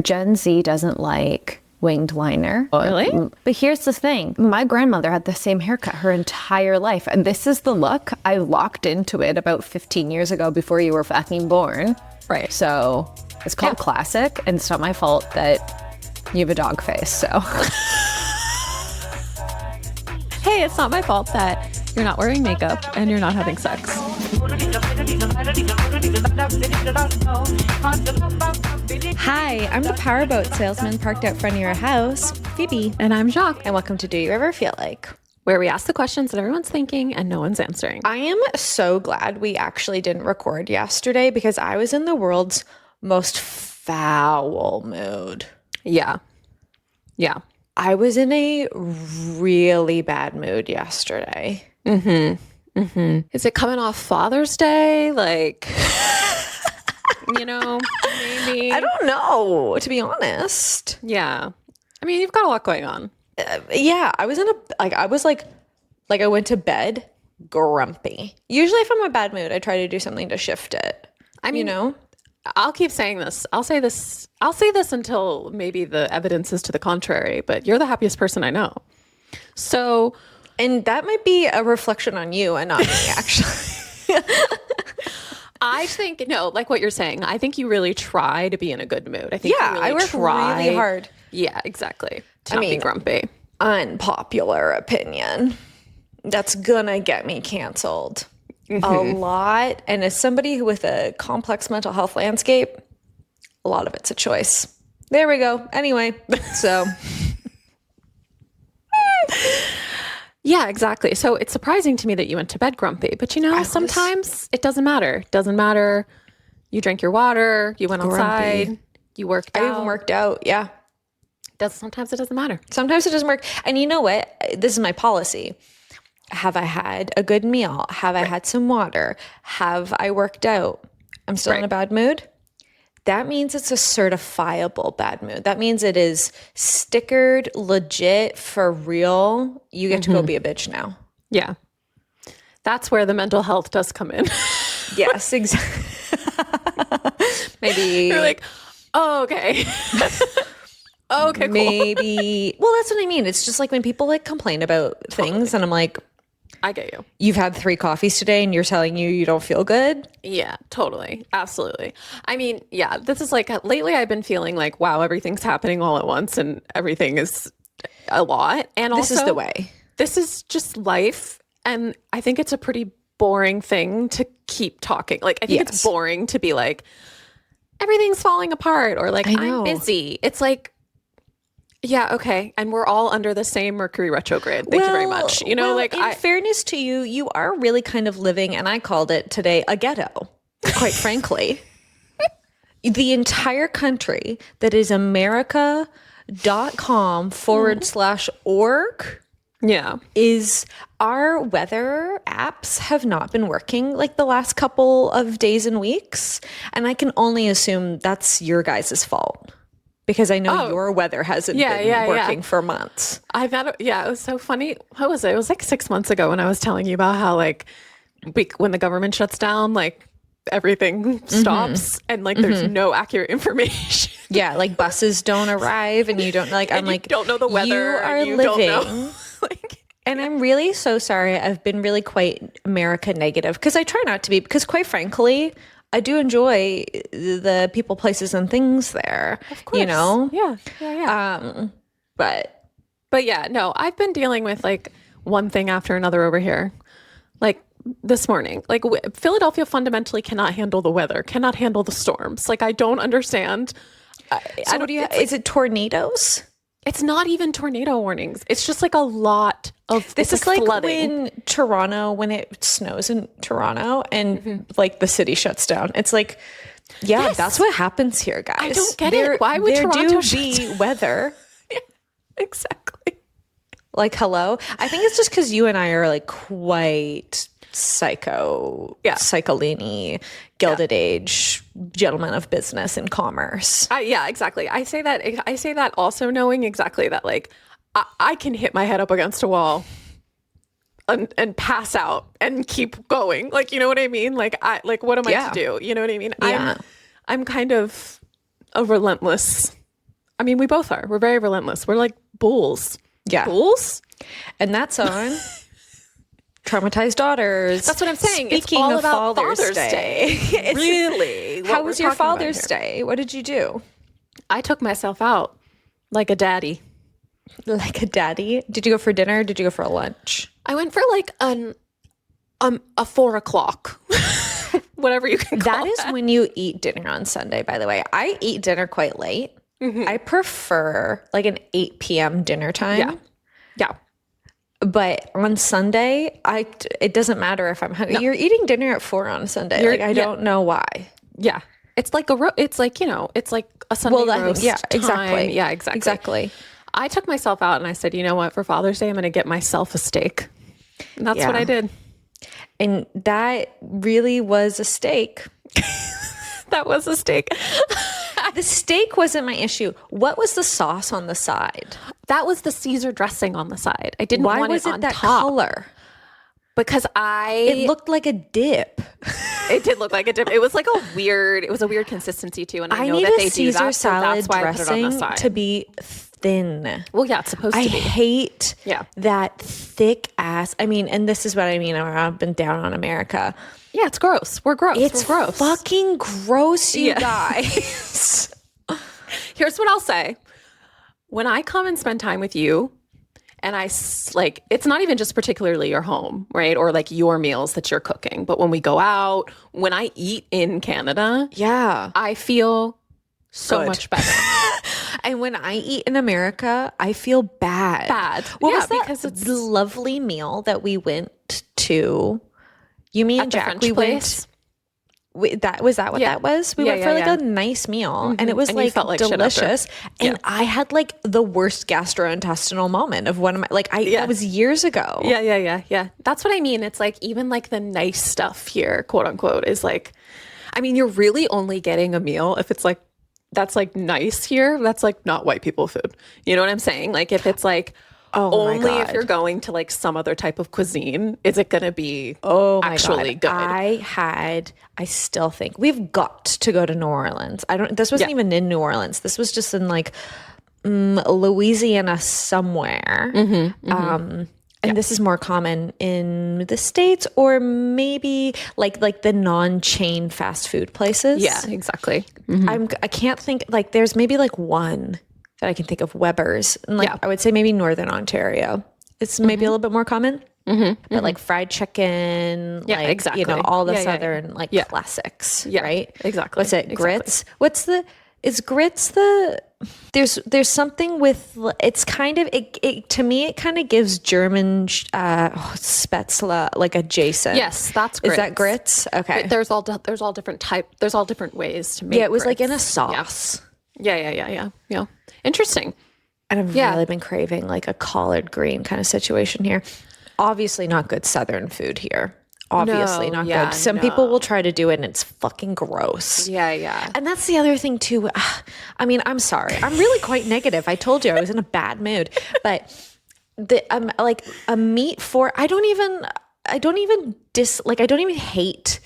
Gen Z doesn't like winged liner. Really? But here's the thing. My grandmother had the same haircut her entire life. And this is the look. I locked into it about 15 years ago before you were fucking born. Right. So it's called classic. And it's not my fault that you have a dog face. So. Hey, it's not my fault that you're not wearing makeup and you're not having sex. Hi, I'm the powerboat salesman parked out front of your house, Phoebe. And I'm Jacques. And welcome to Do You Ever Feel Like? Where we ask the questions that everyone's thinking and no one's answering. I am so glad we actually didn't record yesterday because I was in the world's most foul mood. Yeah. I was in a really bad mood yesterday. Is it coming off Father's Day? Like, maybe. I don't know, to be honest. Yeah. I mean, you've got a lot going on. Yeah, I was in I went to bed grumpy. Usually if I'm in a bad mood, I try to do something to shift it. I mean, I'll keep saying this. I'll say this until maybe the evidence is to the contrary, but you're the happiest person I know. So, and that might be a reflection on you and not me, actually. I think, like what you're saying, I think you really try to be in a good mood. I think you really I work really hard. Yeah, exactly. To not be grumpy. Unpopular opinion. That's gonna get me canceled a lot. And as somebody with a complex mental health landscape, a lot of it's a choice. There we go. Anyway, so. Yeah, exactly. So it's surprising to me that you went to bed grumpy, but sometimes it doesn't matter. It doesn't matter. You drank your water, you went outside, you worked out. I even worked out, yeah. Sometimes it doesn't matter. Sometimes it doesn't work. And you know what? This is my policy. Have I had a good meal? Have I had some water? Have I worked out? I'm still in a bad mood? That means it's a certifiable bad mood. That means it is stickered, legit, for real. You get to go be a bitch now. Yeah. That's where the mental health does come in. Yes, exactly. Maybe. You're like, oh, okay. Okay, cool. Maybe. Well, that's what I mean. It's just like when people complain about things and I'm like, I get you. You've had 3 coffees today and you're telling you don't feel good? Yeah, totally. Absolutely. I mean, yeah, this is lately I've been feeling like, wow, everything's happening all at once and everything is a lot. And this is the way. This is just life. And I think it's a pretty boring thing to keep talking. I think it's boring to be like, everything's falling apart or I'm busy. It's like, yeah, okay. And we're all under the same Mercury retrograde. Thank you very much. In fairness to you, you are really kind of living, and I called it today, a ghetto, quite frankly. The entire country that is america.com/org is our weather apps have not been working the last couple of days and weeks. And I can only assume that's your guys' fault. Because I know your weather hasn't been working for months. I've had, it was so funny. What was it? It was 6 months ago when I was telling you about how when the government shuts down, everything stops and there's no accurate information. Yeah, buses don't arrive and you don't you don't know the weather. You are living. Don't know. And I'm really so sorry. I've been really quite America negative because I try not to be, because quite frankly, I do enjoy the people, places, and things there. Of course. Yeah. But yeah, no, I've been dealing with one thing after another over here. This morning, Philadelphia fundamentally cannot handle the weather, cannot handle the storms. I don't understand. So what do you? Is it tornadoes? It's not even tornado warnings. It's just a lot of this is flooding. when it snows in Toronto and the city shuts down. It's that's what happens here, guys. I don't get it. Why would Toronto be weather? Yeah, exactly. Hello? I think it's just because you and I are quite psycholini, Gilded Age, gentlemen of business and commerce. Yeah, exactly. I say that also knowing exactly that I can hit my head up against a wall and pass out and keep going. You know what I mean? What am I to do? You know what I mean? Yeah. I'm kind of a relentless I mean, we both are. We're very relentless. We're like bulls. Yeah. Bulls? And that's on Traumatized Daughters. That's what I'm saying. Speaking it's all of about Father's Day. Really? How was your Father's Day? What did you do? I took myself out like a daddy. Like a daddy? Did you go for dinner? Or did you go for a lunch? I went for like a 4 o'clock. Whatever you can call that. That is when you eat dinner on Sunday, by the way. I eat dinner quite late. Mm-hmm. I prefer like an 8 p.m. dinner time. Yeah. Yeah. But on Sunday, it doesn't matter if I'm hungry. No. You're eating dinner at 4 on Sunday. I don't know why. Yeah. It's like it's like a Sunday roast. Yeah, time. exactly. Yeah, exactly. Exactly. I took myself out and I said, you know what? For Father's Day, I'm going to get myself a steak. And that's what I did. And that really was a steak. That was a steak. The steak wasn't my issue. What was the sauce on the side? That was the Caesar dressing on the side. I didn't want it on that top. Color? Because it looked like a dip. It did look like a dip. It was like a weird consistency too. And I know need that a they Caesar do that, salad so that's why dressing I put it on the side. To be thin. Well, yeah, it's supposed to be. I hate that thick ass. I mean, and this is what I mean. I've been down on America. Yeah, it's gross. We're gross. It's We're gross. Fucking gross, you guys. Here's what I'll say. When I come and spend time with you, and it's not even just particularly your home, right? Or like your meals that you're cooking. But when we go out, when I eat in Canada, I feel so much better. And when I eat in America, I feel bad. What was that? Because it's lovely meal that we went to. You, me, and Jack. We place? went. That was what that was. We went for like a nice meal, and it was like delicious. And I had like the worst gastrointestinal moment of one of my that was years ago. Yeah. That's what I mean. It's like even like the nice stuff here, quote unquote, is like, I mean, you're really only getting a meal if it's like that's like nice here. That's like not white people food. You know what I'm saying? Like if it's like. Only if you're going to like some other type of cuisine is it going to be actually good. I still think we've got to go to New Orleans. This wasn't even in New Orleans. This was just in like Louisiana somewhere. And this is more common in the States or maybe like the non-chain fast food places. Yeah, exactly. I can't think like there's maybe like one that I can think of, Weber's. And I would say maybe Northern Ontario. It's maybe a little bit more common. But like fried chicken, exactly. all the Southern classics, right? Exactly. What's it? Grits? Is grits the, there's something with, it's kind of, it to me, it kind of gives German spätzle like adjacent. Yes, that's grits. Is that grits? Okay. There's all different ways to make it was grits. like in a sauce. Yeah. Interesting. And I've really been craving like a collard green kind of situation here. Obviously not good Southern food here. Obviously not good. Some people will try to do it and it's fucking gross. Yeah. And that's the other thing too. I mean, I'm sorry. I'm really quite negative. I told you I was in a bad mood. But like a meat for I don't even hate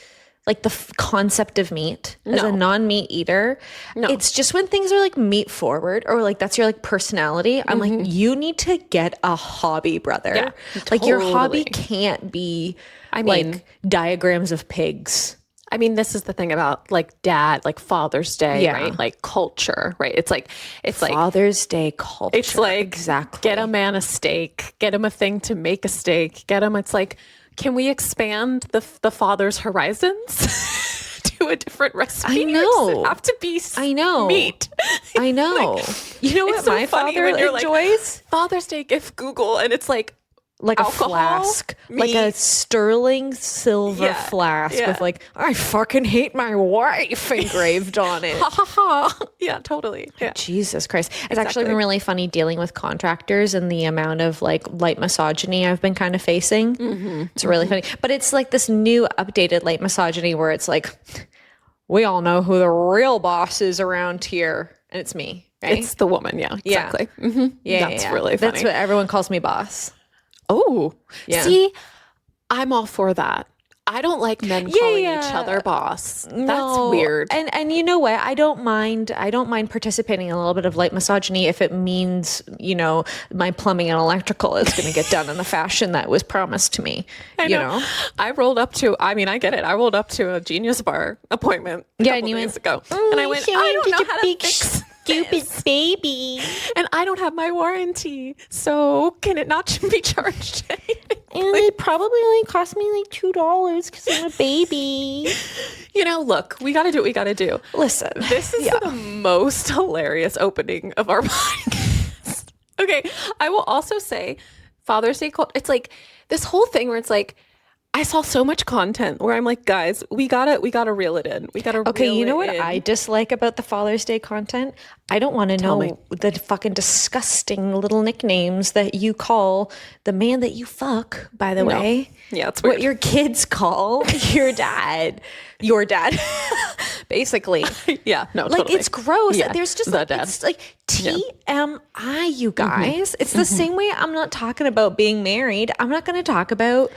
like the concept of meat as a non-meat eater. No. It's just when things are like meat forward or like that's your like personality. I'm like, you need to get a hobby, brother. Yeah, like your hobby can't be like diagrams of pigs. I mean, this is the thing about like dad, like Father's Day, right? Like culture, right? It's like Father's Day culture. It's like exactly get a man a steak, get him a thing to make a steak, get him. It's like, can we expand the father's horizons to a different recipe? I know. Does it have to be meat? I know. You know what my father enjoys? Like, Father's Day gift Google, and it's like alcohol, a flask, meat. Like a sterling silver flask with like, I fucking hate my wife engraved on it. Ha ha ha. Yeah, totally. Yeah. Jesus Christ. It's actually been really funny dealing with contractors and the amount of like light misogyny I've been kind of facing. It's really funny. But it's like this new updated light misogyny where it's like, we all know who the real boss is around here. And it's me, right? It's the woman. Yeah, exactly. Yeah. That's really funny. That's what everyone calls me boss. Oh, see, I'm all for that. I don't like men calling each other boss. That's weird. And you know what? I don't mind participating in a little bit of light misogyny if it means, my plumbing and electrical is going to get done in the fashion that was promised to me. I know. I get it. I rolled up to a Genius Bar appointment a couple days ago. And I went, I don't know how to fix stupid baby. And I don't have my warranty. So can it not be charged anything? And it probably only cost me like $2 because I'm a baby. Look, we got to do what we got to do. Listen, this is the most hilarious opening of our podcast. Okay, I will also say Father's Day, it's like this whole thing where it's like, I saw so much content where I'm like, guys, we gotta reel it in. We gotta. Okay, you know what I dislike about the Father's Day content? I don't want to know the fucking disgusting little nicknames that you call the man that you fuck. By the way, yeah, it's weird. What your kids call your dad. Your dad, basically. Yeah, no, like totally. It's gross. Yeah, There's just dad. It's like TMI, you guys. It's the same way I'm not talking about being married. I'm not going to talk about.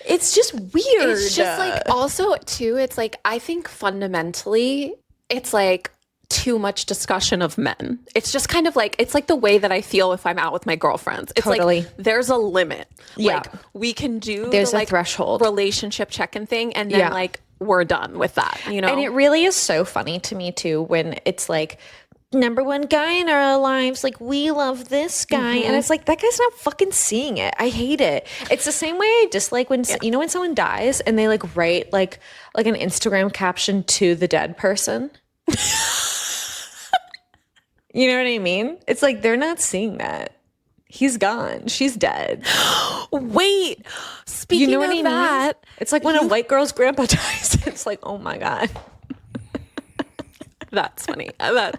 It's just weird. It's just like, also too, it's like, I think fundamentally it's like too much discussion of men. It's just kind of like, it's like the way that I feel if I'm out with my girlfriends. It's like, there's a limit. Yeah. Like we can do there's a threshold relationship check-in thing. And then like, we're done with that, And it really is so funny to me too, when it's like, number one guy in our lives, like we love this guy, and it's like that guy's not fucking seeing it. I hate it. It's the same way I dislike when when someone dies and they like write like an Instagram caption to the dead person. You know what I mean? It's like they're not seeing that. He's gone. She's dead. Wait, speaking of that, it's like when a white girl's grandpa dies. It's like, oh my God. That's funny. I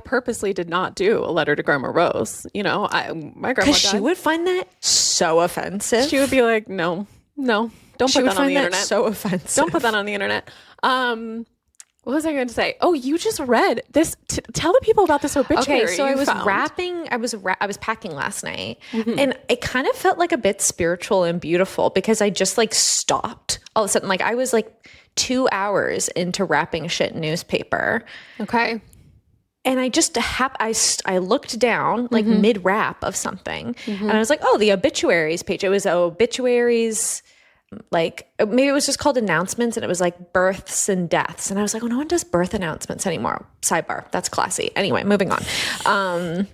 purposely did not do a letter to Grandma Rose. My grandma died. She would find that so offensive. She would be like, no, don't put that on the internet. So offensive. Don't put that on the internet. What was I going to say? Oh, you just read this. Tell the people about this obituary. Okay, so I was wrapping. I was packing last night, and it kind of felt like a bit spiritual and beautiful because I just like stopped all of a sudden. Like I was like 2 hours into wrapping shit newspaper. Okay. And I just I looked down like mid wrap of something, and I was like, oh, the obituaries page. It was obituaries. Like maybe it was just called announcements, and it was like births and deaths, and I was like, oh, no one does birth announcements anymore. Sidebar, that's classy. Anyway, moving on.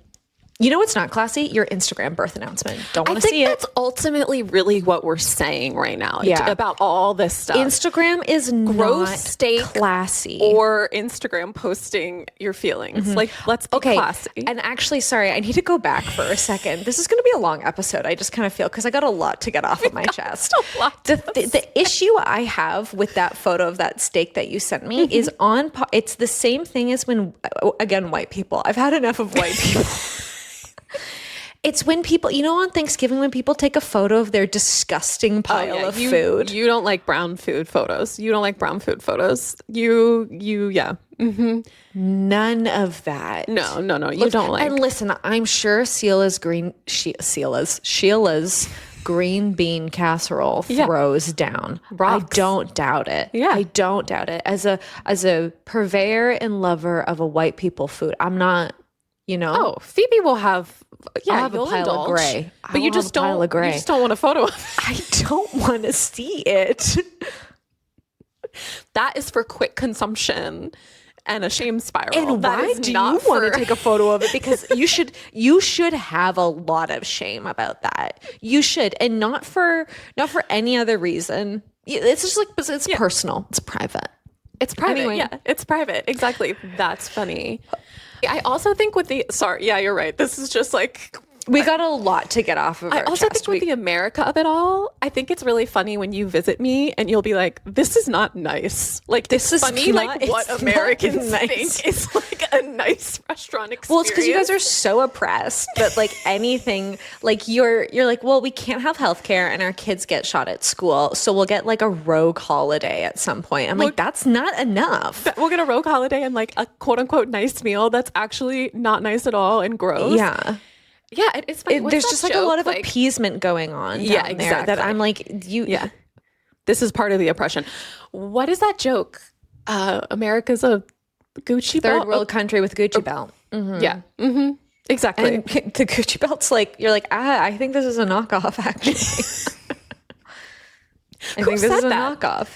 You know what's not classy? Your Instagram birth announcement. Don't want to see it. I think that's ultimately really what we're saying right now. Yeah. About all this stuff. Instagram is gross not steak classy. Or Instagram posting your feelings. Like, let's be classy. And actually, sorry, I need to go back for a second. This is going to be a long episode. I just kind of feel, because I got a lot to get off of my chest. The issue I have with that photo of that steak that you sent me is it's the same thing as when, again, white people. I've had enough of white people. It's when people, on Thanksgiving, when people take a photo of their disgusting pile of food. You don't like brown food photos. You don't like brown food photos. Yeah. Mm-hmm. None of that. No. You don't like. And listen, I'm sure Sheila's green bean casserole throws down. Rocks. I don't doubt it. Yeah. I don't doubt it. As a purveyor and lover of a white people food, I'm not. Oh, Phoebe will have. Yeah, I'll have a pile of gray. But you just don't. You just don't want a photo of it. I don't want to see it. That is for quick consumption and a shame spiral. And why do you want to take a photo of it? Because you should have a lot of shame about that. You should, and not for any other reason. It's just like it's personal. It's private. It's private. Anyway. Yeah, it's private. Exactly. That's funny. I also think you're right. This is just like we got a lot to get off of our chest. I also think with the America of it all, I think it's really funny when you visit me and you'll be like, this is not nice. Like, this is funny, like what Americans think is like a nice restaurant experience. Well, it's because you guys are so oppressed that like anything, like you're like, well, we can't have healthcare and our kids get shot at school, so we'll get like a rogue holiday at some point. I'm like, that's not enough. We'll get a rogue holiday and like a quote unquote nice meal that's actually not nice at all and gross. Yeah. Yeah, it's funny. There's just like a lot of appeasement going on down there that I'm like, this is part of the oppression. What is that joke? America's a Gucci third belt? world country with Gucci belt. Mm-hmm. Yeah. Mm-hmm. Exactly. And the Gucci belt's like, you're like, I think this is a knockoff, actually. I think this is a knockoff.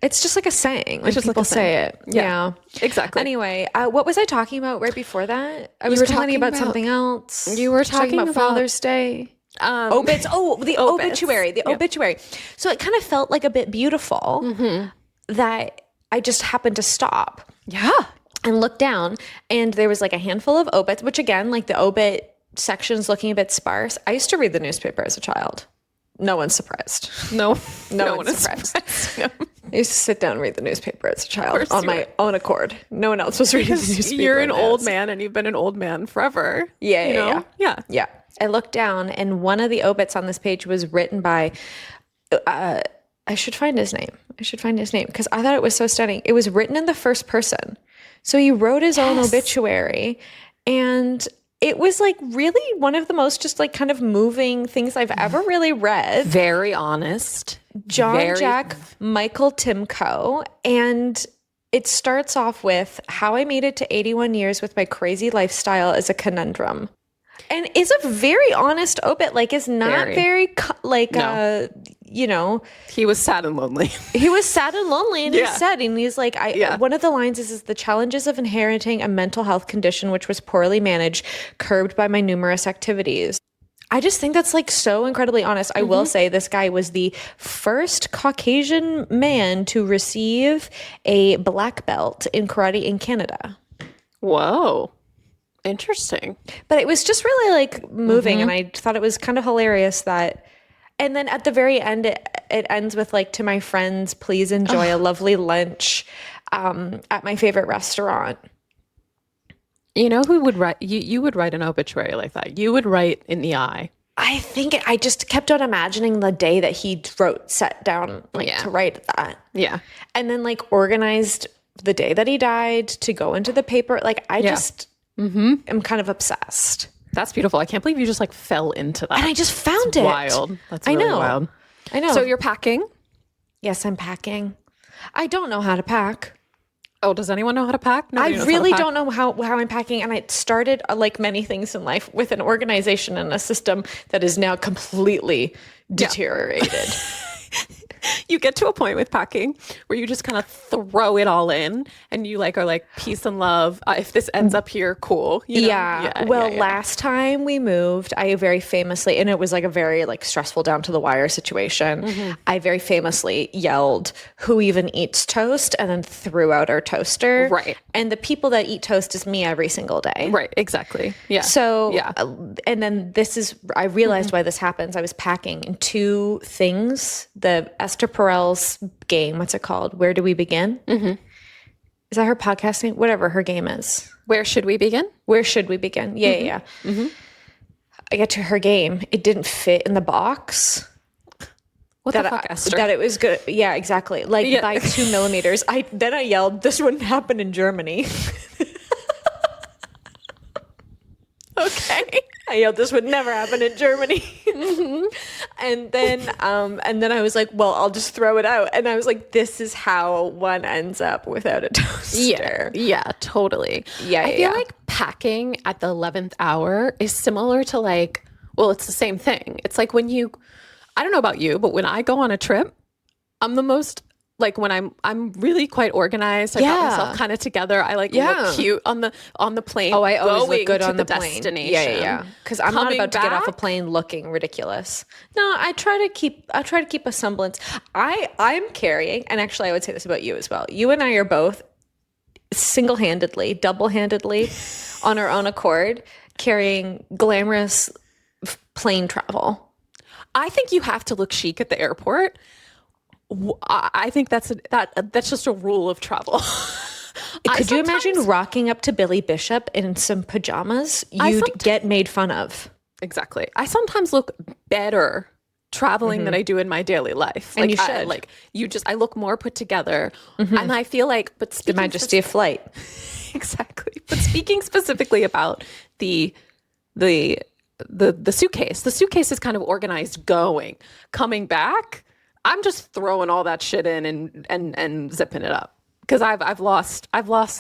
It's just like a saying. Like, people say it. Yeah. Exactly. Anyway, what was I talking about right before that? I was talking about something else. You were talking about Father's Day. Obits. The obituary. The obituary. So it kind of felt like a bit beautiful that I just happened to stop. Yeah. And look down, and there was like a handful of obits, which again, like the obit section's looking a bit sparse. I used to read the newspaper as a child. No one's surprised. No one's surprised. I used to sit down and read the newspaper as a child on my own accord. No one else was reading the newspaper. You're an old man, and you've been an old man forever. Yeah. Yeah. I looked down, and one of the obits on this page was written by, I should find his name because I thought it was so stunning. It was written in the first person. So he wrote his own obituary, and it was like really one of the most just like kind of moving things I've ever really read. Very honest. John Jack Michael Timko. And it starts off with how I made it to 81 years with my crazy lifestyle is a conundrum. And is a very honest obit, like is not very he was sad and lonely. He was sad and lonely, and he said, and he's like, one of the lines is the challenges of inheriting a mental health condition which was poorly managed, curbed by my numerous activities. I just think that's like so incredibly honest. I will say this guy was the first Caucasian man to receive a black belt in karate in Canada. Whoa. Interesting. But it was just really like moving, and I thought it was kind of hilarious that, and then at the very end it ends with like, to my friends, please enjoy a lovely lunch at my favorite restaurant. You know who would write you would write an obituary like that? You would write in the eye. I think I just kept on imagining the day that he sat down to write that. Yeah. And then like organized the day that he died to go into the paper. Like I just am kind of obsessed. That's beautiful. I can't believe you just like fell into that. And I just found it. Wild. That's really wild. I know. So you're packing? Yes, I'm packing. I don't know how to pack. Oh, does anyone know how to pack? I really don't know how I'm packing. And I started, like many things in life, with an organization and a system that is now completely deteriorated. You get to a point with packing where you just kind of throw it all in, and you like are like, peace and love. If this ends up here, cool. You know? Last time we moved, I very famously, and it was like a very like stressful down to the wire situation. I very famously yelled, "Who even eats toast?" and then threw out our toaster. Right. And the people that eat toast is me every single day. Right. Exactly. Yeah. So, and then I realized why this happens. I was packing in two things. The Esther Perel's game, what's it called? Where Do We Begin? Is that her podcast name? Whatever her game is. Where Should We Begin? Where Should We Begin? Yeah. I get to her game. It didn't fit in the box. What the fuck, Esther? That it was good. Yeah, exactly. Like by 2 millimeters. I yelled, "This wouldn't happen in Germany." Okay. I yelled, "This would never happen in Germany." And then I was like, well, I'll just throw it out. And I was like, this is how one ends up without a toaster. Yeah, totally. I feel like packing at the 11th hour is similar to like, well, it's the same thing. It's like when I don't know about you, but when I go on a trip, I'm the most, like when I'm really quite organized. I got myself kind of together. I like look cute on the plane. Oh, I always look good on the plane. Destination. Yeah. Because I'm not about to get off a plane looking ridiculous. No, I try to keep a semblance. I'm carrying, and actually I would say this about you as well. You and I are both single-handedly, double-handedly, on our own accord, carrying glamorous plane travel. I think you have to look chic at the airport. I think that's just a rule of travel. Could you imagine rocking up to Billy Bishop in some pajamas? You'd get made fun of. Exactly. I sometimes look better traveling than I do in my daily life. And like, you should. I look more put together. And I feel like, but the majesty of flight. Exactly. But speaking specifically about the the suitcase. The suitcase is kind of organized going. Coming back, I'm just throwing all that shit in and zipping it up. Because I've lost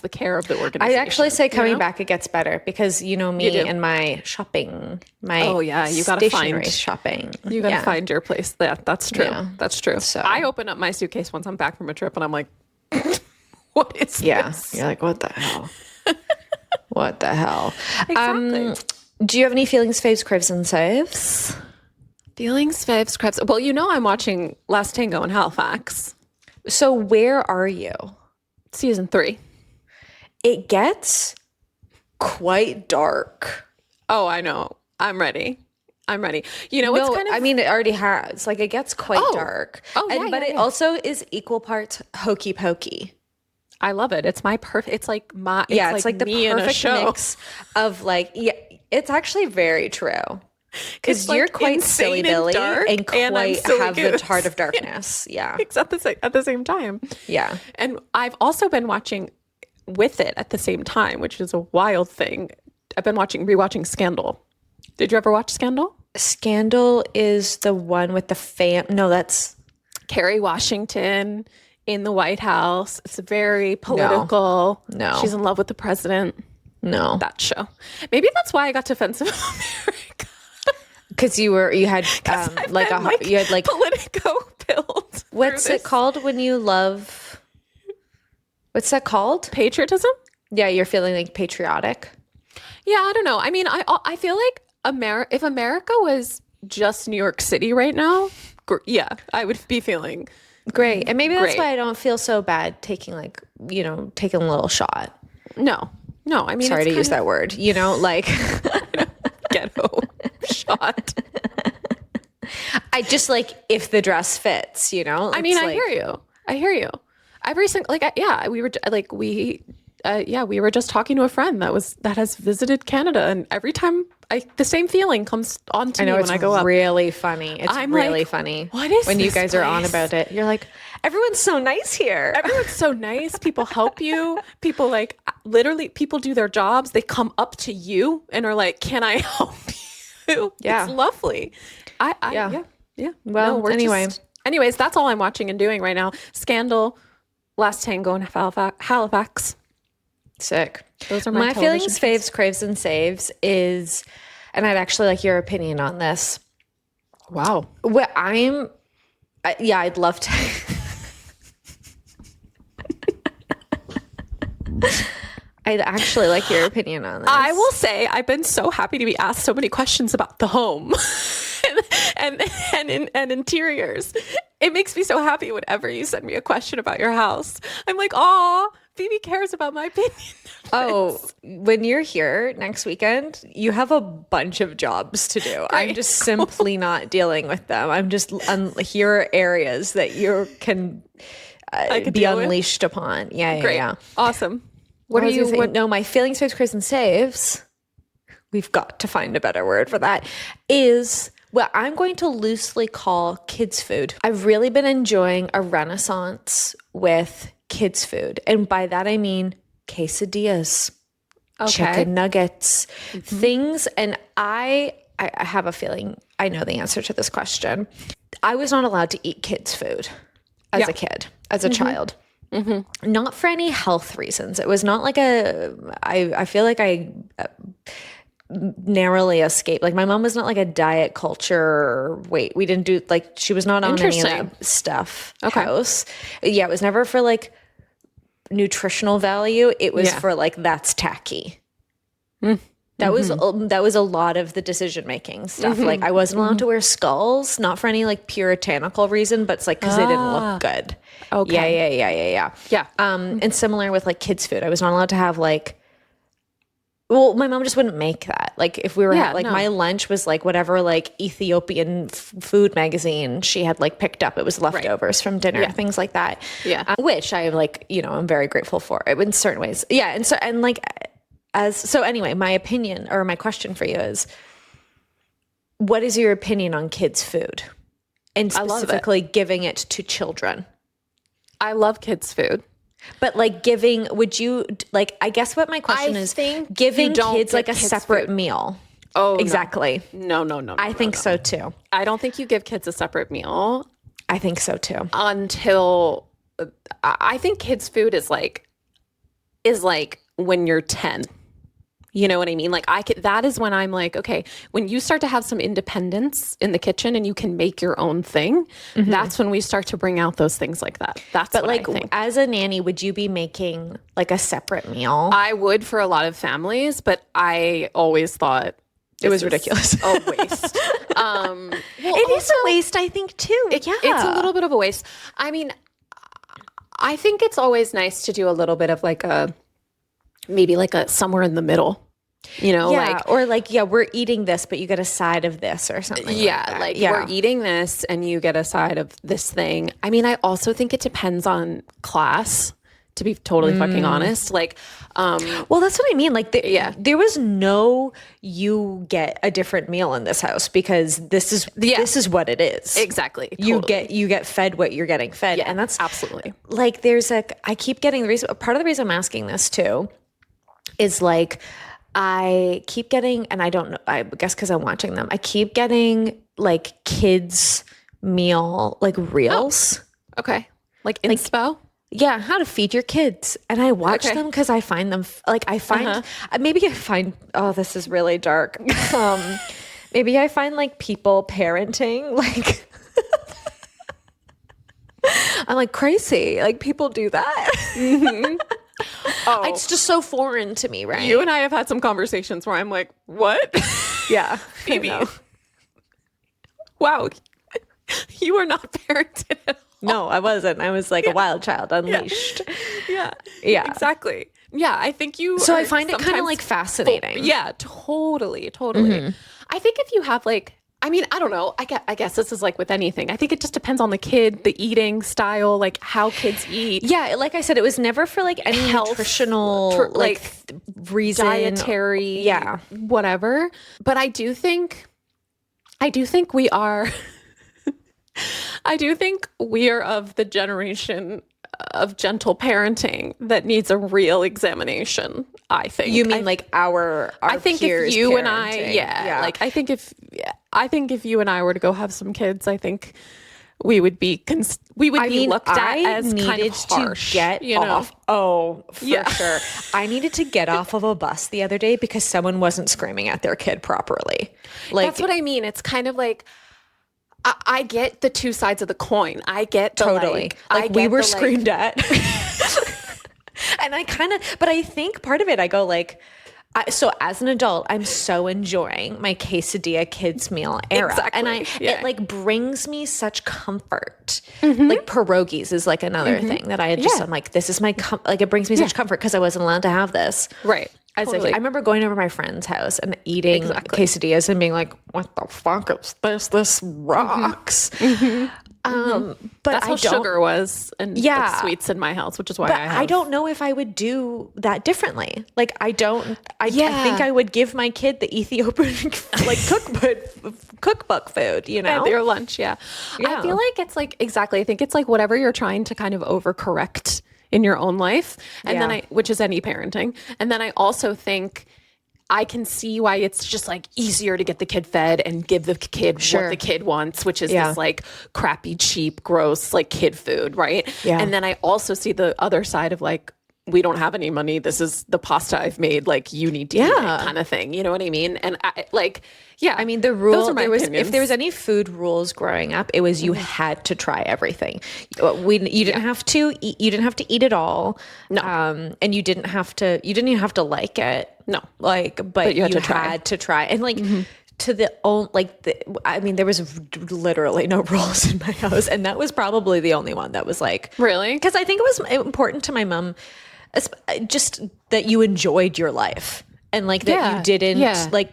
the care of the organization. I actually say coming back it gets better because you know me and my shopping, you gotta stationery find shopping. You gotta find your place. That's true. Yeah. That's true. So I open up my suitcase once I'm back from a trip and I'm like, what is this? You're like, what the hell? What the hell? Exactly. Do you have any feelings, faves, craves, and saves? Feelings, faves, craves. Well, you know I'm watching Last Tango in Halifax. So where are you? Season 3. It gets quite dark. Oh, I know. I'm ready. You know, it's kind of... I mean, it already has. Like, it gets quite dark. Oh, yeah, but it also is equal parts hokey pokey. I love it. It's my perfect... It's like my... It's like the perfect mix of like... Yeah, it's actually very true. Because you're quite silly Billy and quite have the heart of darkness. Yeah. It's at the same time. Yeah. And I've also been watching with it at the same time, which is a wild thing. I've been rewatching Scandal. Did you ever watch Scandal? Scandal is the one with the No, that's... Kerry Washington in the White House. It's very political. No. She's in love with the president. No. That show. Maybe that's why I got defensive of America. Because you had Politico build. What's it called when you love? What's that called? Patriotism? Yeah, you're feeling like patriotic. Yeah, I don't know. I mean, I feel like if America was just New York City right now, I would be feeling great. And maybe that's why I don't feel so bad taking a little shot. No. I mean, sorry to use that word. Like ghetto shot. I just like if the dress fits, I mean, I hear you. I've recently, we were just talking to a friend that has visited Canada, and every time the same feeling comes on to me when I go up. Really funny. It's really funny. What is when this you guys place? Are on about it? You're like, everyone's so nice here. Everyone's so nice. People help you. People literally people do their jobs. They come up to you and are like, "Can I help you?" Yeah, it's lovely. Yeah. Well, anyways, that's all I'm watching and doing right now. Scandal, Last Tango in Halifax. Sick. Those are my feelings, faves, craves, and saves is, and I'd actually like your opinion on this. Wow. Well, I'd love to. I'd actually like your opinion on this. I will say I've been so happy to be asked so many questions about the home and interiors. It makes me so happy whenever you send me a question about your house. I'm like, "Aw, Phoebe cares about my opinion." Oh, when you're here next weekend, you have a bunch of jobs to do. I'm just simply not dealing with them. I'm just here are areas that you can be unleashed upon. Yeah, Great. Yeah. Awesome. What are you? No, my feelings, faves, craves, and saves. We've got to find a better word for that. Is what I'm going to loosely call kids' food. I've really been enjoying a renaissance with kids' food, and by that I mean quesadillas, chicken nuggets, things. And I have a feeling I know the answer to this question. I was not allowed to eat kids' food as a kid, as a child. Mm-hmm. Not for any health reasons. It was not like I feel like I narrowly escaped. Like my mom was not like a diet culture. We didn't do she was not on any of that stuff. House. Yeah, it was never for like nutritional value. It was for like that's tacky. That was a lot of the decision making stuff. Like I wasn't allowed to wear skulls, not for any like puritanical reason, but it's like because they didn't look good. Okay. Yeah. And similar with like kids' food, I was not allowed to have well, my mom just wouldn't make that. Like if we were my lunch was like whatever like Ethiopian food magazine she had like picked up. It was leftovers from dinner, things like that. Yeah, which I like. I'm very grateful for it in certain ways. Yeah, so anyway, my opinion or my question for you is, what is your opinion on kids' food, and specifically giving it to children? I love kids' food. But would you I guess what my question is, giving kids like a separate meal. Oh, exactly. No. I think so too. I don't think you give kids a separate meal I think so too. until I think kids' food is like when you're 10. You know what I mean? Like that is when I'm like, okay, when you start to have some independence in the kitchen and you can make your own thing, that's when we start to bring out those things like that. That's But what like I think. as a nanny, would you be making like a separate meal? I would for a lot of families, but I always thought it was ridiculous. A waste. It is a waste, I think, too. It's a little bit of a waste. I mean, I think it's always nice to do a little bit of like maybe like a somewhere in the middle, you know, we're eating this, but you get a side of this or something. We're eating this and you get a side of this thing. I mean, I also think it depends on class, to be totally fucking honest. Like, well, that's what I mean. Like, there was no, you get a different meal in this house because this is what it is. Exactly. Totally. You get fed what you're getting fed. Yeah, and that's absolutely like, I keep getting part of the reason I'm asking this too is like, I keep getting, and I don't know, I guess because I'm watching them, I keep getting like kids meal, like reels. Oh, okay. Like inspo? Yeah, how to feed your kids. And I watch them because I find them, maybe I find, oh, this is really dark. Maybe I find like people parenting, like, I'm like crazy. Like people do that. Mm-hmm. Oh, it's just so foreign to me, right? You and I have had some conversations where I'm like, what? Yeah. Maybe. Wow. You are not parented at all. No, I wasn't. I was like a wild child unleashed. Yeah. Exactly. Yeah, I think you. So I find it kind of like fascinating. Yeah, totally. Mm-hmm. I think if you have like, I mean, I don't know. I guess this is like with anything. I think it just depends on the kid, the eating style, like how kids eat. Yeah, like I said, it was never for like any health, nutritional reason, dietary, whatever. But I do think we are. I do think we are of the generation of gentle parenting that needs a real examination. I think. You mean like our I think if you and I, like I think if you and I were to go have some kids, I think we would be looked at as kind of harsh, to get off. Oh, for sure. I needed to get off of a bus the other day because someone wasn't screaming at their kid properly. Like that's what I mean. It's kind of like. I get the two sides of the coin. I get the totally. Like we were screamed at. And but I think part of it, I go like, so as an adult, I'm so enjoying my quesadilla kids meal era. Exactly. And it like brings me such comfort. Mm-hmm. Like pierogies is like another thing that I had just, I'm like, this is my, like it brings me such comfort because I wasn't allowed to have this. Right. I remember going over to my friend's house and eating quesadillas and being like, what the fuck is this? This rocks. Mm-hmm. But that's how sugar was and sweets in my house, which is why I don't know if I would do that differently. Like I think I would give my kid the Ethiopian like cookbook food, you know? At their lunch, I feel like it's like I think it's like whatever you're trying to kind of overcorrect in your own life. And then which is any parenting. And then I also think I can see why it's just like easier to get the kid fed and give the kid what the kid wants, which is this like crappy, cheap, gross, like kid food. Right. Yeah. And then I also see the other side of like, we don't have any money. This is the pasta I've made. Like you need to eat it kind of thing. You know what I mean? And I mean, the rule, if there was any food rules growing up, it was you had to try everything. You didn't have to eat, you didn't have to eat it all. No. And you didn't even have to like it. No. But you had to try. And like, there was literally no rules in my house. And that was probably the only one that was like. Really? Because I think it was important to my mom, just that you enjoyed your life. And like that you didn't like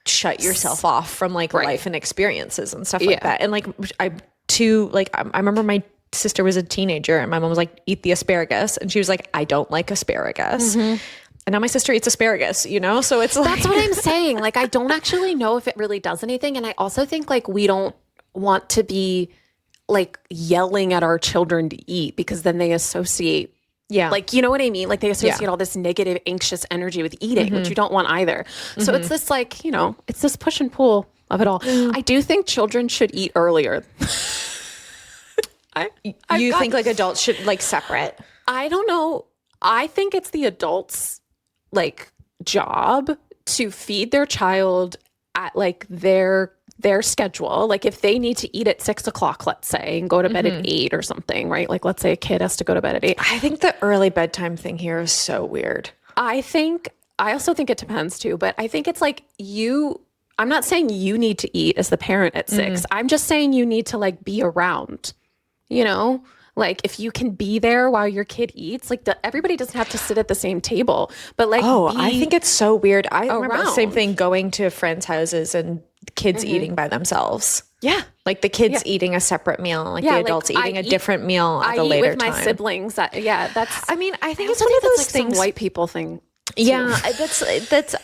shut yourself off from like life and experiences and stuff like that. And like I remember my sister was a teenager and my mom was like, eat the asparagus. And she was like, I don't like asparagus. Mm-hmm. And now my sister eats asparagus, you know? So it's like. That's what I'm saying. Like, I don't actually know if it really does anything. And I also think like we don't want to be like yelling at our children to eat because then they associate Yeah. Like, you know what I mean? Like they associate all this negative, anxious energy with eating, which you don't want either. So it's this like, you know, it's this push and pull of it all. I do think children should eat earlier. You think like adults should like separate? I don't know. I think it's the adults like job to feed their child at like their schedule. Like if they need to eat at 6 o'clock, let's say, and go to bed at 8 or something, right? Like let's say a kid has to go to bed at 8. I think the early bedtime thing here is so weird. I also think it depends too, but I think it's like I'm not saying you need to eat as the parent at 6. I'm just saying you need to like be around, you know? Like if you can be there while your kid eats, like everybody doesn't have to sit at the same table, but like, I think it's so weird. I remember the same around. thing, going to friends' houses and kids eating by themselves. Yeah. Like the kids eating a separate meal, and like the adults eating a different meal at a later time. I eat with my siblings. That's. I mean, I think it's I one of think those that's like things. some white people thing. Yeah, that's.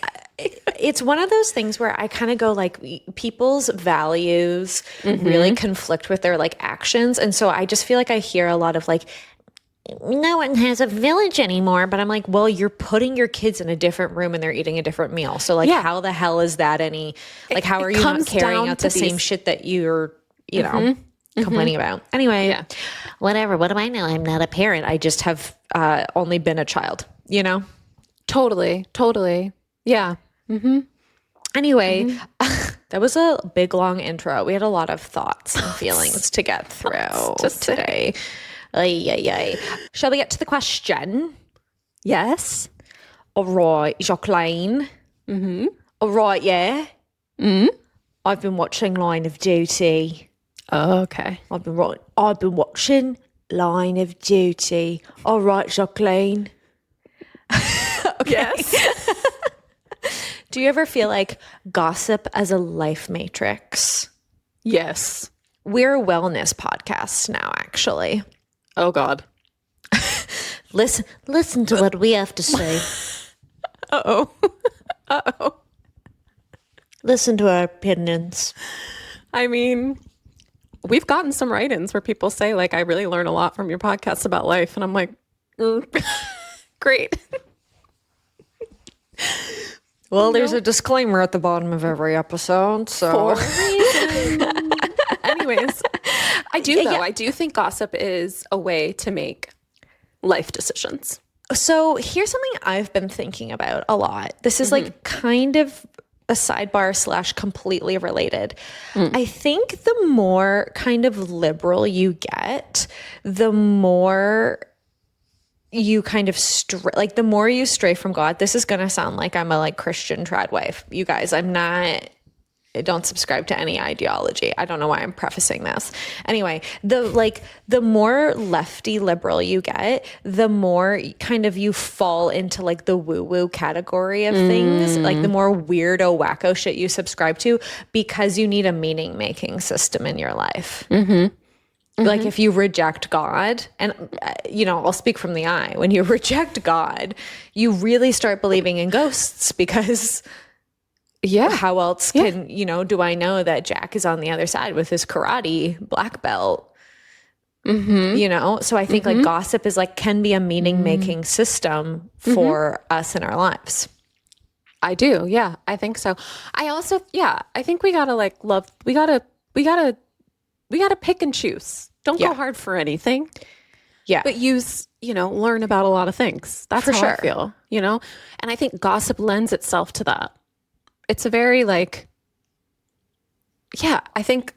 It's one of those things where I kind of go like, people's values really conflict with their like actions, and so I just feel like I hear a lot of like, no one has a village anymore. But I'm like, well, you're putting your kids in a different room and they're eating a different meal. So like, how the hell is that any, like, how are you not carrying out the same shit that you're, you know, complaining about? Anyway, whatever. What do I know? I'm not a parent. I just have only been a child, you know? Totally. Yeah. Anyway, that was a big, long intro. We had a lot of thoughts and feelings to get through today. Ay. Shall we get to the question? Yes. All right, Jacqueline. All right, yeah. I've been watching Line of Duty. Oh, okay. I've been watching Line of Duty. All right, Jacqueline. Okay. Yes. Do you ever feel like gossip as a life matrix? Yes. We're a wellness podcast now, actually. Oh God. Listen to what we have to say. Uh-oh. Listen to our opinions. I mean, we've gotten some write-ins where people say like, I really learn a lot from your podcast about life. And I'm like, great. Well, there's a disclaimer at the bottom of every episode, so. For a reason. Anyways, I do think gossip is a way to make life decisions. So here's something I've been thinking about a lot. This is like kind of a sidebar / completely related. I think the more kind of liberal you get, the more you kind of the more you stray from God. This is going to sound like I'm a like Christian trad wife. You guys, I don't subscribe to any ideology. I don't know why I'm prefacing this. Anyway, the more lefty liberal you get, the more kind of you fall into like the woo-woo category of things, like the more weirdo, wacko shit you subscribe to, because you need a meaning-making system in your life. Like if you reject God, and you know, I'll speak from the eye, when you reject God, you really start believing in ghosts, because how else can, you know, do I know that Jack is on the other side with his karate black belt? You know, so I think like gossip is like, can be a meaning making system for us in our lives. I do. Yeah, I think so. I also, I think we gotta like we gotta pick and choose. Don't go hard for anything. Yeah. But learn about a lot of things. That's how I feel, you know? And I think gossip lends itself to that. It's a very like, I think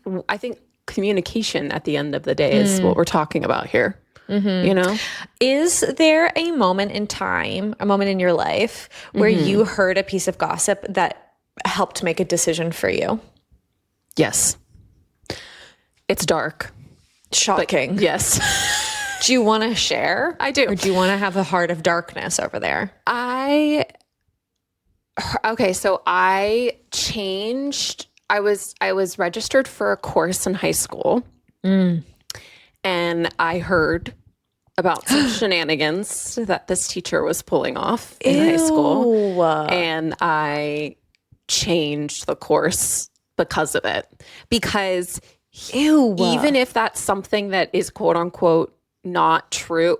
communication at the end of the day is what we're talking about here. You know? Is there a moment in time, a moment in your life where you heard a piece of gossip that helped make a decision for you? Yes. It's dark. Shocking. But yes. Do you want to share? I do. Or do you want to have a heart of darkness over there? So I changed. I was registered for a course in high school. And I heard about some shenanigans that this teacher was pulling off in high school. And I changed the course because of it. Because even if that's something that is quote unquote not true,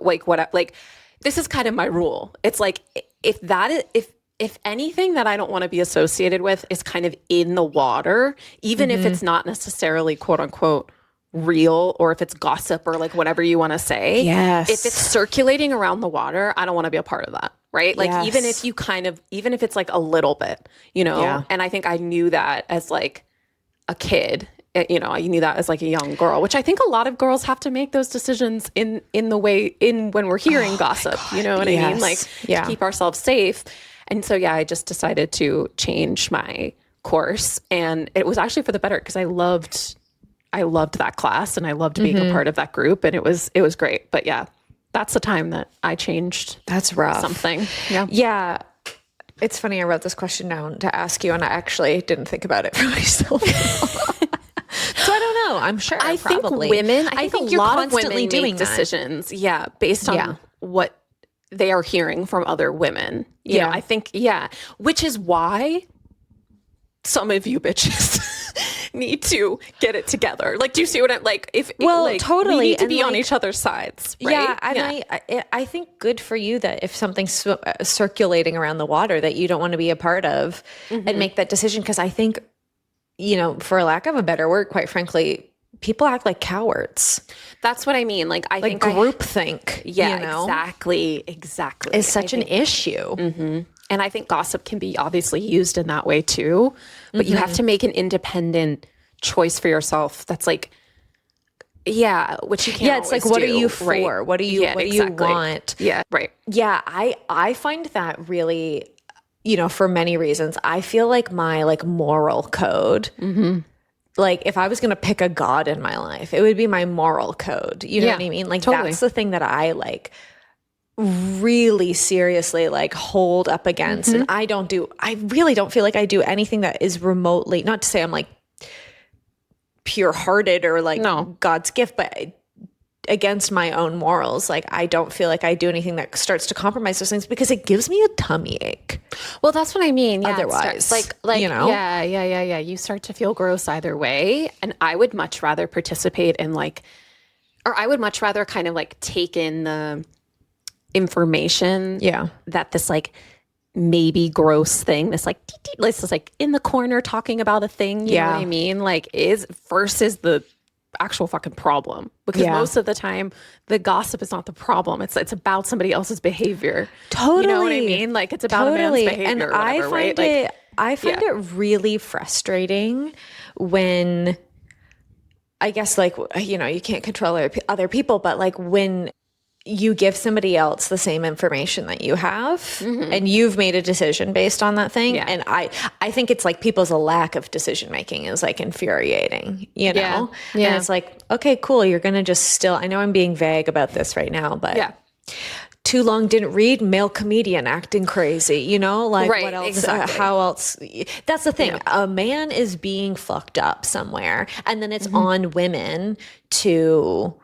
this is kind of my rule. It's like, if anything that I don't want to be associated with is kind of in the water, even if it's not necessarily quote unquote real, or if it's gossip or like whatever you want to say, Yes. if it's circulating around the water, I don't want to be a part of that. Right. Like even if you even if it's like a little bit, you know, and I think I knew that as like a kid, you know, I knew that as like a young girl, which I think a lot of girls have to make those decisions in when we're hearing gossip, you know what I mean? Like to keep ourselves safe. And so, I just decided to change my course, and it was actually for the better because I loved that class and I loved being a part of that group, and it was great. But that's the time that I changed. That's rough. Something. Yeah. It's funny. I wrote this question down to ask you, and I actually didn't think about it for myself. So I don't know. I'm sure. I think women. I think a you're lot of constantly women doing make decisions. Based on what they are hearing from other women. You know, I think, which is why some of you bitches need to get it together. Like, do you see what I'm like? Totally. We need to be and on each other's sides, right? Yeah, and I think good for you that if something's circulating around the water that you don't want to be a part of, and make that decision. Because I think, you know, for lack of a better word, quite frankly, people act like cowards. That's what I mean. Like, I think groupthink. Yeah, you know? Exactly. Is such an issue. And I think gossip can be obviously used in that way too. But you have to make an independent choice for yourself. That's like, which you can't. Yeah, it's like, what are you for? Right? What do you want? Yeah, right. Yeah, I find that really, you know, for many reasons. I feel like my like moral code. Like if I was going to pick a God in my life, it would be my moral code. You know what I mean? Like that's the thing that I like really seriously like hold up against. And I really don't feel like I do anything that is remotely, not to say I'm like pure hearted or like God's gift, but against my own morals. Like I don't feel like I do anything that starts to compromise those things because it gives me a tummy ache. Well, that's what I mean. Yeah, otherwise, like you know, yeah. You start to feel gross either way, and I would much rather participate in like, or I would much rather kind of like take in the information. That this like maybe gross thing, this like in the corner talking about a thing. You know what I mean? Like is versus the actual fucking problem, because most of the time the gossip is not the problem. It's about somebody else's behavior. Totally. You know what I mean? Like it's about a man's behavior. And or whatever, I find it really frustrating when, I guess, like, you know, you can't control other people, but like when you give somebody else the same information that you have and you've made a decision based on that thing. And I think it's like people's lack of decision making is like infuriating, you know? And it's like, okay, cool. You're going to just still, I know I'm being vague about this right now, but too long didn't read, male comedian acting crazy, you know? Like what else, how else? That's the thing. A man is being fucked up somewhere. And then it's on women to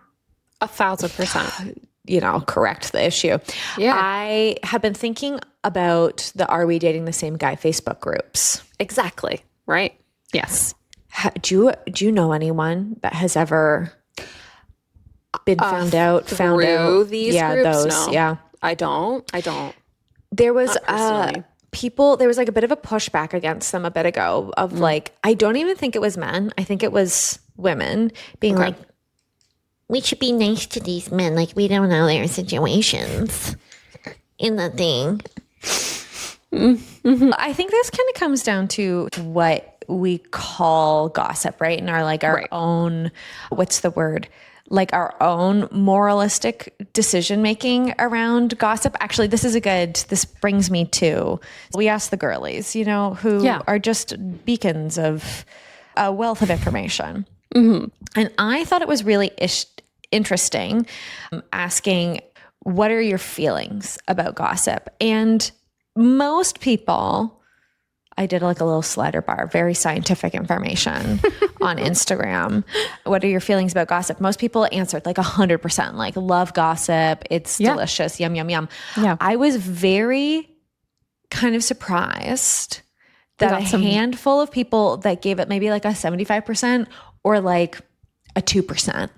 1,000%. you know, correct the issue. I have been thinking about the Are We Dating the Same Guy Facebook groups. Exactly. Right. Yes. Do you know anyone that has ever been found out through these groups? Those, no. I don't. There was there was like a bit of a pushback against them a bit ago of like, I don't even think it was men. I think it was women being like, we should be nice to these men. Like, we don't know their situations in the thing. I think this kind of comes down to what we call gossip, right? And our own, what's the word? Like our own moralistic decision-making around gossip. Actually, this brings me to, we asked the girlies, you know, who are just beacons of a wealth of information. And I thought it was really interesting asking, what are your feelings about gossip? And most people, I did like a little slider bar, very scientific information on Instagram. What are your feelings about gossip? Most people answered like 100%, like love gossip. It's delicious. Yum, yum, yum. Yeah. I was very kind of surprised that a handful of people that gave it maybe like a 75% or like a 2%.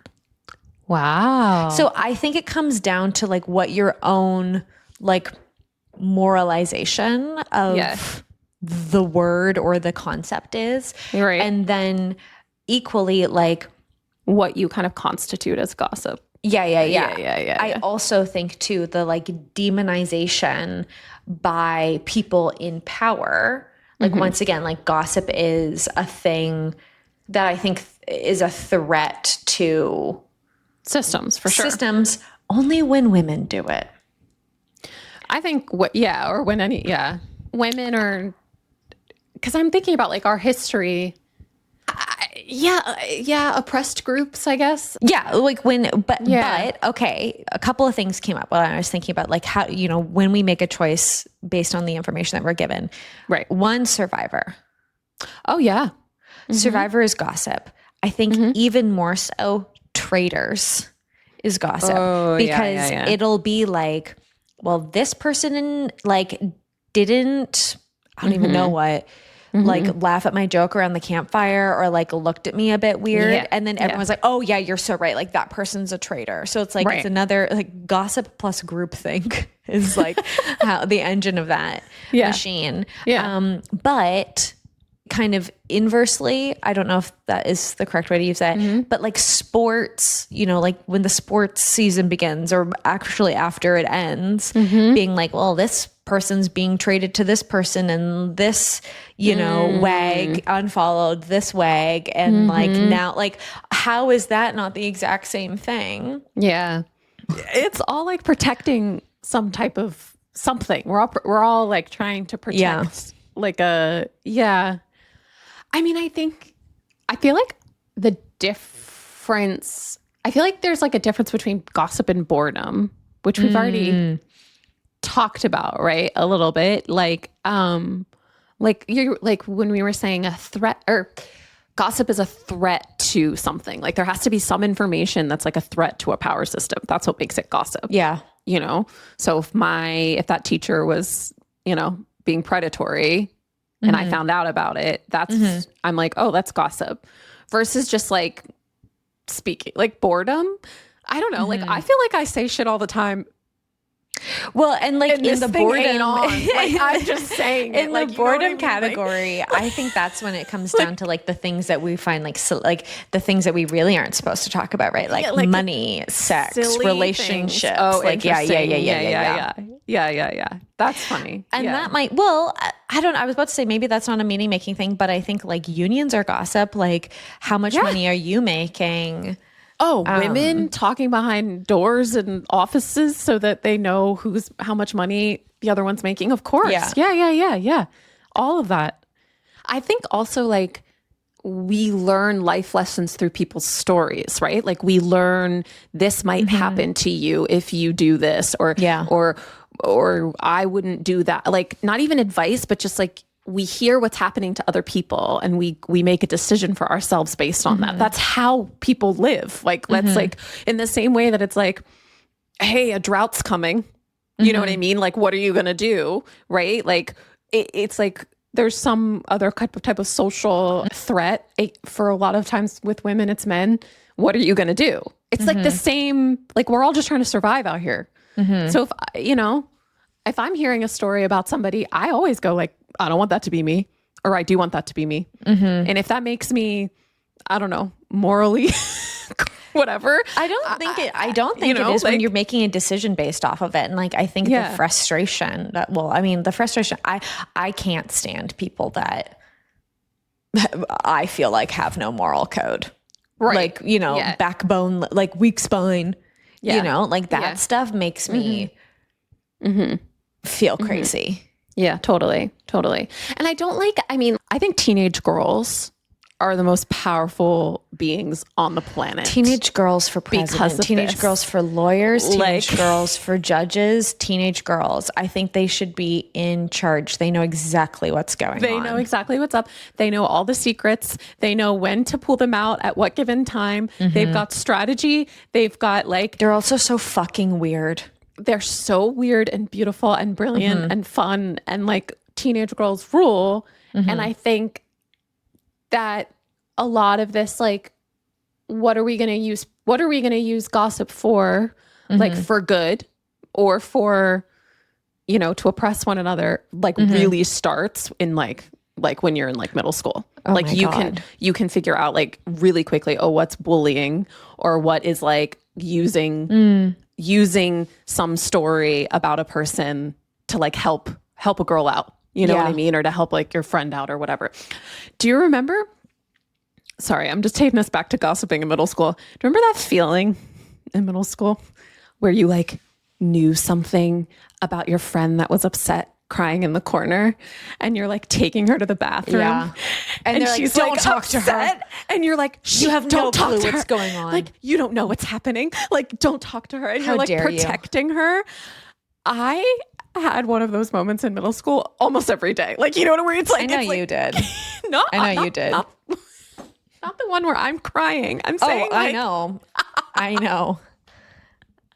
Wow. So I think it comes down to like what your own like moralization of the word or the concept is. Right. And then equally like what you kind of constitute as gossip. Yeah. I also think too, the like demonization by people in power, like once again, like gossip is a thing that I think is a threat to systems, for sure. Systems only when women do it. I think or when women are, because I'm thinking about like our history. Oppressed groups, I guess. Yeah, like but okay, a couple of things came up while I was thinking about like how, when we make a choice based on the information that we're given. Right. One, Survivor. Oh, yeah. Survivor is gossip. I think even more so, Traitors is gossip because it'll be like, well, this person like didn't, I don't even know what, like laugh at my joke around the campfire or like looked at me a bit weird. Yeah. And then everyone's like, oh yeah, you're so right. Like that person's a traitor. So it's like, it's another like gossip plus groupthink is like how the engine of that machine. Yeah. But kind of inversely, I don't know if that is the correct way to use that, but like sports, like when the sports season begins or actually after it ends, being like, well, this person's being traded to this person and this, wag unfollowed this wag. And like now, like, how is that not the exact same thing? Yeah. It's all like protecting some type of something. We're all like trying to protect like I mean, I feel like there's like a difference between gossip and boredom, which we've already talked about, right? A little bit. Like you're like when we were saying a threat or gossip is a threat to something. Like there has to be some information that's like a threat to a power system. That's what makes it gossip. Yeah. So if that teacher was, being predatory, and I found out about it, I'm like, oh, that's gossip versus just like speaking, like boredom. I don't know. Like, I feel like I say shit all the time. Well, and like in the boredom, like, I'm just saying in the boredom category, I think that's when it comes down to like the things that we find like like the things that we really aren't supposed to talk about, right? Like money, sex, relationships. Things. Oh, like yeah. That's funny. And that might, I don't know. I was about to say maybe that's not a meaning making thing, but I think like unions are gossip. Like how much money are you making? Oh, women talking behind doors and offices so that they know how much money the other one's making. Of course. Yeah. All of that. I think also like we learn life lessons through people's stories, right? Like we learn this might happen to you if you do this or I wouldn't do that. Like not even advice, but just like we hear what's happening to other people and we make a decision for ourselves based on that. That's how people live. Like, let's like, in the same way that it's like, hey, a drought's coming. You know what I mean? Like, what are you going to do? Right? Like, it's like, there's some other type of social threat. For a lot of times with women, it's men. What are you going to do? It's like the same, like, we're all just trying to survive out here. So if I'm hearing a story about somebody, I always go like, I don't want that to be me, or I do want that to be me. And if that makes me, I don't know, morally, whatever. I don't think it is like, when you're making a decision based off of it. And like, I think the frustration I can't stand people that I feel like have no moral code. Right. Like, backbone, like weak spine, like that stuff makes me feel crazy. Yeah, totally. And I think teenage girls are the most powerful beings on the planet. Teenage girls for president, teenage girls for lawyers, teenage girls for judges, teenage girls. I think they should be in charge. They know exactly what's going on. They know exactly what's up. They know all the secrets. They know when to pull them out at what given time. They've got strategy. They've got like... They're also so fucking weird. They're so weird and beautiful and brilliant and fun and like teenage girls rule. And I think that a lot of this, like, what are we going to use what are we going to use gossip for? Like for good or for, you know, to oppress one another, like really starts in like when you're in like middle school. Oh like my you God. you can figure out like really quickly, oh, what's bullying or what is like using some story about a person to like help a girl out. You know what I mean? Or to help like your friend out or whatever. Do you remember? Sorry, I'm just taking us back to gossiping in middle school. Do you remember that feeling in middle school where you like knew something about your friend that was upset crying in the corner and you're like taking her to the bathroom and they're she's like, don't like talk to her, and you're like, you have no clue to what's her. going on, like you don't know what's happening, like don't talk to her, and How you're like dare you. protecting her. I had one of those moments in middle school almost every day, like, you know what, where it's like, I know it's like, you did. No, I know you did. Not the one where I'm crying. I'm saying, I know.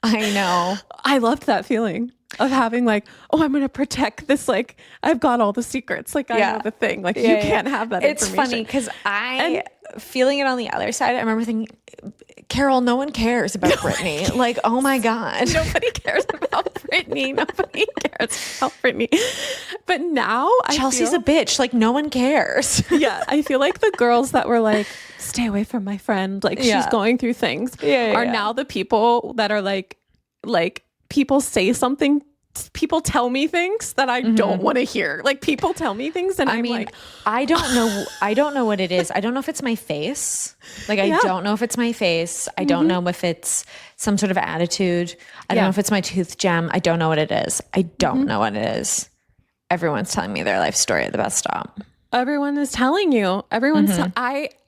I loved that feeling of having like, oh, I'm going to protect this. Like, I've got all the secrets. Like, I know the thing. Like, you can't have that It's information. funny because feeling it on the other side, I remember thinking, Carol, no one cares about Brittany. Like, oh my God. Nobody cares about Brittany. Nobody cares about Brittany. But now Chelsea's a bitch. Like, no one cares. Yeah, I feel like the girls that were like, stay away from my friend, like she's going through things, are now the people that are like people say something, people tell me things that I don't want to hear. Like people tell me things and I'm like, I don't know what it is. I don't know if it's my face. Like, I don't know if it's my face. I don't know if it's some sort of attitude. I don't know if it's my tooth gem. I don't know what it is. I don't know what it is. Everyone's telling me their life story at the bus stop. Everyone is telling you. Everyone's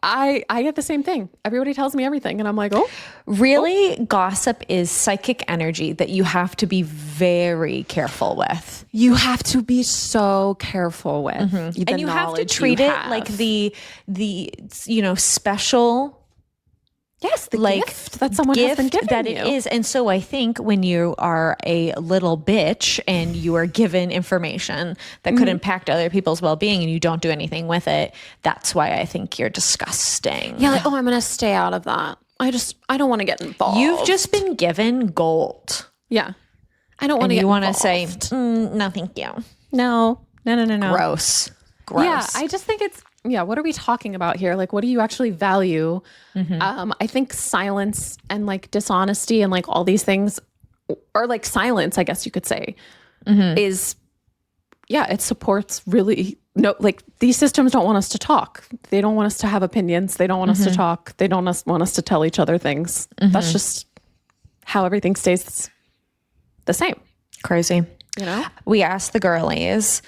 I get the same thing. Everybody tells me everything and I'm like, oh. Really, gossip is psychic energy that you have to be very careful with. You have to be so careful with. And you have to treat it like the special, the gift that someone has been giving that you. It is. And so I think when you are a little bitch and you are given information that could impact other people's well-being and you don't do anything with it, that's why I think you're disgusting. Yeah, like, oh, I'm going to stay out of that. I don't want to get involved. You've just been given gold. Yeah. I don't want to get involved. You want to say, no, thank you. No. Gross. Yeah, I just think it's, what are we talking about here? Like, what do you actually value? I think silence and like dishonesty and like all these things, or like silence, I guess you could say, is, it supports really, like these systems don't want us to talk. They don't want us to have opinions. They don't want us to talk. They don't want us to tell each other things. That's just how everything stays the same. Crazy. You know? We asked the girlies,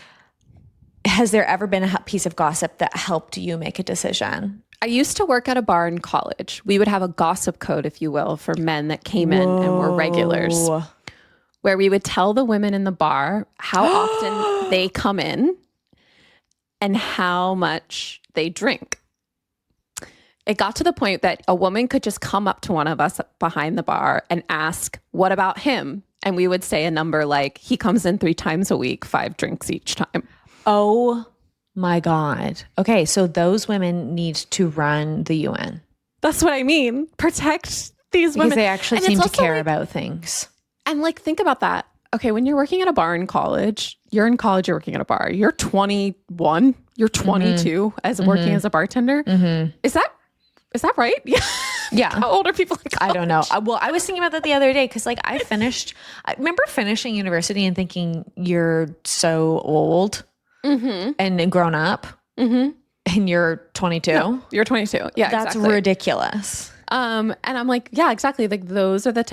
has there ever been a piece of gossip that helped you make a decision? I used to work at a bar in college. We would have a gossip code, if you will, for men that came in and were regulars, where we would tell the women in the bar how often they come in and how much they drink. It got to the point that a woman could just come up to one of us behind the bar and ask, what about him? And we would say a number like, he comes in 3 times a week, 5 drinks each time. Oh my God. Okay, so those women need to run the UN. That's what I mean. Protect these women. Because they actually seem to care about things. And like, think about that. Okay, when you're working at a bar in college, you're working at a bar. You're 21, you're 22 as working as a bartender. Is that right? Yeah. How old are people in college? I don't know. Well, I was thinking about that the other day because like I remember finishing university and thinking you're so old and grown up and you're 22. No, you're 22. Yeah, that's exactly. ridiculous. And I'm like, yeah, exactly. Like those are the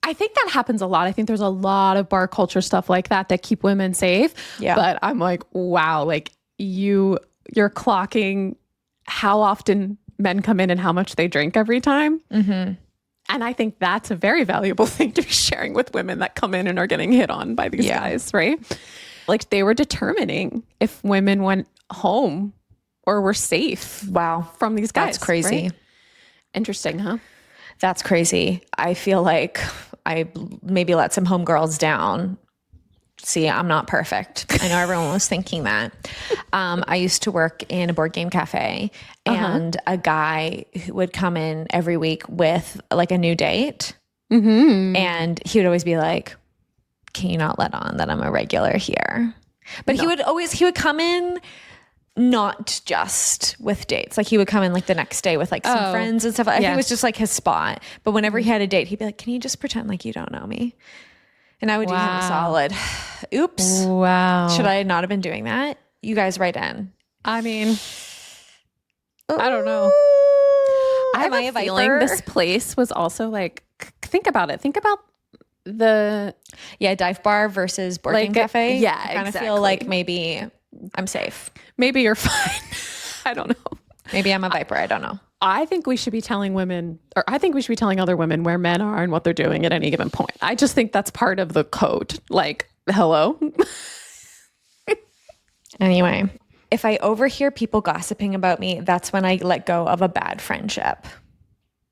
I think that happens a lot. I think there's a lot of bar culture stuff like that keep women safe. Yeah. But I'm like, wow, like you're clocking how often men come in and how much they drink every time. And I think that's a very valuable thing to be sharing with women that come in and are getting hit on by these guys, right? Like they were determining if women went home or were safe. Wow. From these guys. That's crazy. Right? Interesting, huh? That's crazy. I feel like I maybe let some homegirls down See, I'm not perfect. I know everyone was thinking that. I used to work in a board game cafe, and a guy who would come in every week with like a new date. And he would always be like, can you not let on that I'm a regular here? But he would come in not just with dates. Like he would come in like the next day with like some friends and stuff. I think it was just like his spot. But whenever he had a date, he'd be like, can you just pretend like you don't know me? And I would do him a solid. Oops. Wow. Should I not have been doing that? You guys write in. I mean, I don't know. I have a feeling this place was also like, think about it. Think about the dive bar versus board game cafe. Yeah, I kind of feel like maybe I'm safe. Maybe you're fine. I don't know. Maybe I'm a viper. I don't know. I think we should be telling women, or I think we should be telling other women where men are and what they're doing at any given point. I just think that's part of the code. Like, hello. Anyway, if I overhear people gossiping about me, that's when I let go of a bad friendship.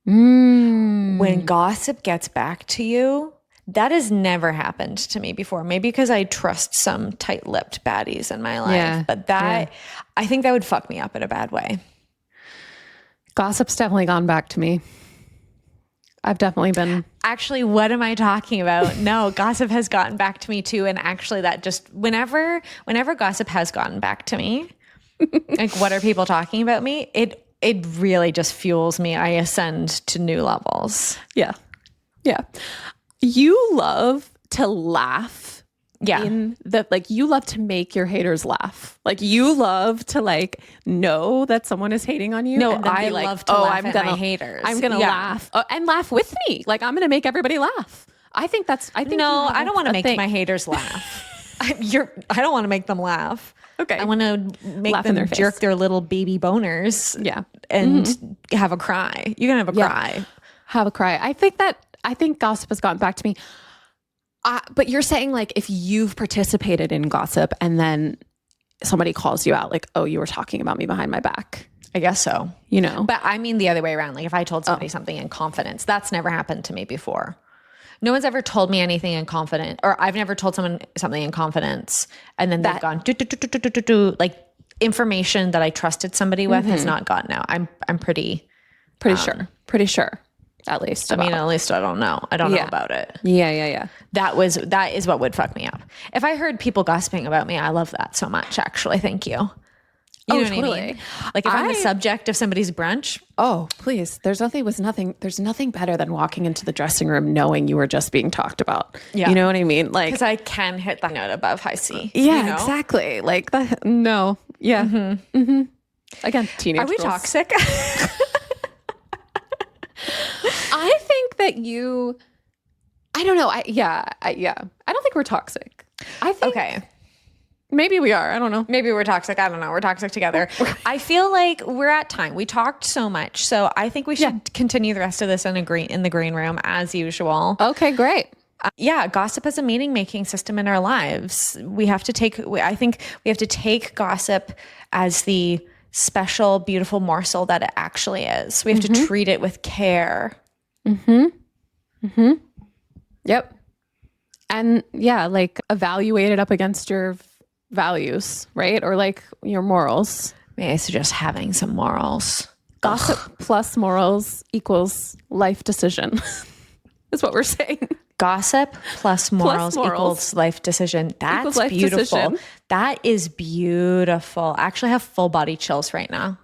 When gossip gets back to you, that has never happened to me before. Maybe because I trust some tight-lipped baddies in my life. But I think that would fuck me up in a bad way. Gossip's definitely gone back to me. I've definitely been. Actually, what am I talking about? No, gossip has gotten back to me too. And actually that just, whenever gossip has gotten back to me, like what are people talking about me? It really just fuels me. I ascend to new levels. Yeah. Yeah. You love to laugh. Yeah. You love to make your haters laugh. Like you love to like know that someone is hating on you. No, and then I love to laugh at my haters. I'm going to laugh and laugh with me. Like I'm going to make everybody laugh. I think no, I don't want to make my haters laugh. I don't want to make them laugh. Okay. I want to make laugh them jerk their little baby boners. Yeah. And have a cry. You're going to have a cry. Have a cry. I think gossip has gotten back to me. But you're saying like if you've participated in gossip and then somebody calls you out like, oh, you were talking about me behind my back. I guess so. You know? But I mean the other way around. Like if I told somebody something in confidence, that's never happened to me before. No one's ever told me anything in confidence, or I've never told someone something in confidence and then they've gone like information that I trusted somebody with has not gotten out. I'm pretty sure. Pretty sure. At least. I mean, at least I don't know. I don't know about it. Yeah. That is what would fuck me up. If I heard people gossiping about me, I love that so much, actually. Thank you. You know what I mean? Like if I'm the subject of somebody's brunch. Oh, please. There's nothing better than walking into the dressing room knowing you were just being talked about. Yeah. You know what I mean? Like, because I can hit the note above high C. Yeah, you know? Exactly. Like that. No. Yeah. Again, teenage Are we girls. Toxic? I think that I don't know. I don't think we're toxic. I think. Okay. Maybe we are. I don't know. Maybe we're toxic. I don't know. We're toxic together. I feel like we're at time. We talked so much. So I think we should continue the rest of this in the green room as usual. Okay, great. Gossip is a meaning-making system in our lives. I think we have to take gossip as the special, beautiful morsel that it actually is. We have to treat it with care. Yep. And like evaluate it up against your values, right? Or like your morals. May I suggest having some morals? Gossip plus morals equals life decision. Is what we're saying. Gossip plus morals equals life decision. That's beautiful. Decision. That is beautiful. I actually have full body chills right now.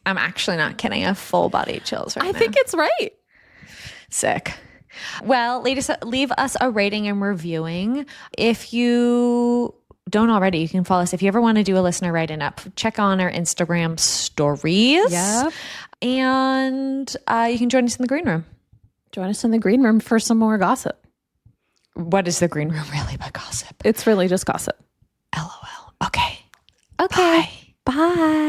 I'm actually not kidding. I have full body chills right now. I think it's right. Sick. Well, ladies, leave us a rating and reviewing. If you don't already, you can follow us. If you ever want to do a listener write-in up, check on our Instagram stories. Yep. And you can join us in the green room. Join us in the green room for some more gossip. What is the green room really but gossip? It's really just gossip. LOL. Okay. Bye. Bye.